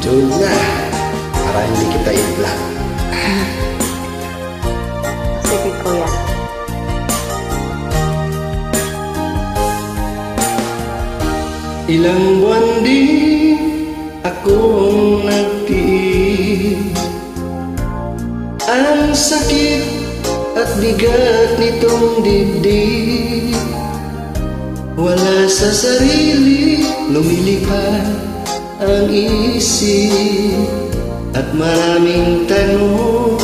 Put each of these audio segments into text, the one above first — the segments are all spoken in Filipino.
Join na para hindi kita i-block. Sige, kuya. Ilang buwan din akong nagtiis, ang sakit at bigat nitong dibdib. Wala sa sarili, lumilipad ang isip, at maraming tanong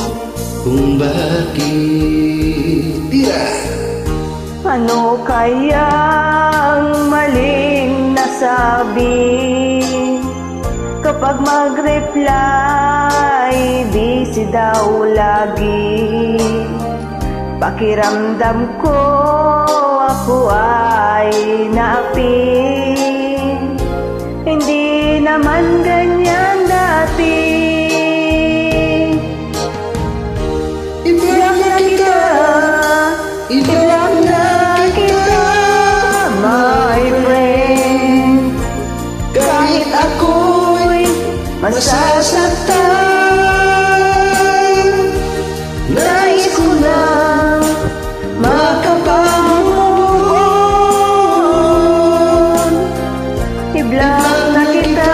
kung bakit. Tira! Ano kaya ang maling nasabi? Kapag mag-reply, busy daw lagi. Pakiramdam ko ako ay naapi. Hindi naman ganyan dati. I-block na kita! I-block na kita, My friend, kahit ako'y masasaktan. Nais ko lang makapag-move on. i-block na kita.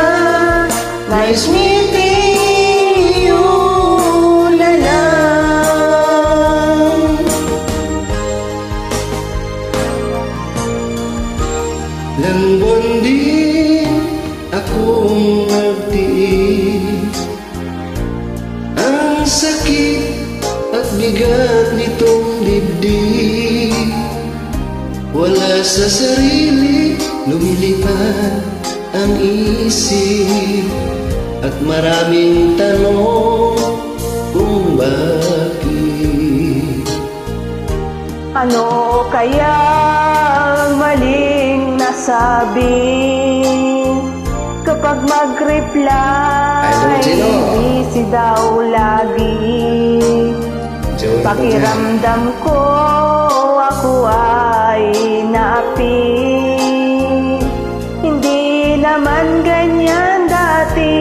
Nice meeting you na lang. Ilang buwan din akong nagtiis, ang sakit at bigat nitong dibdib. Wala sa sarili, lumilipad ang isip, at maraming tanong kung bakit. Ano kaya ang maling nasabi? Kapag mag-reply, I don't know. busy daw lagi. Join ko Pakiramdam ko ako ay naapi. Hindi naman ganyan dati.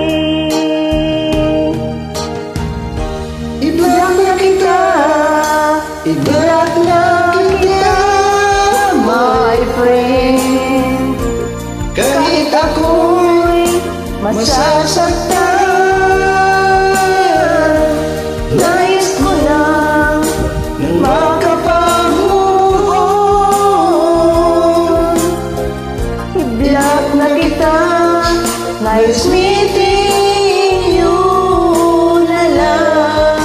I-block na kita, i-block na kita, My friend, kahit ako'y masasaktan. nais ko lang Nang makapag-move on. i-block na kita. Nice meeting you na lang.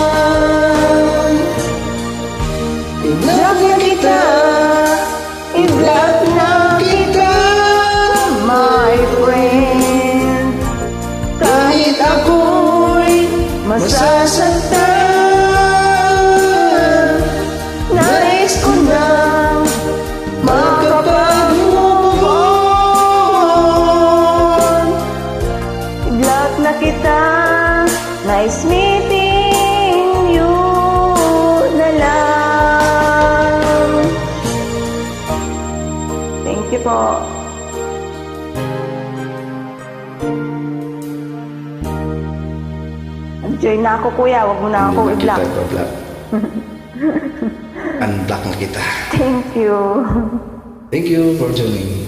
I-block na kita, I-block na kita, my friend, kahit ako'y masasaktan. nais ko lang Makapag-move on. i-block na kita. Nice meeting you na lang. Thank you po. Enjoy na ako, kuya. Huwag mo na ako Hindi i-block. kita i-block. Unblock na kita. Thank you. Thank you for joining.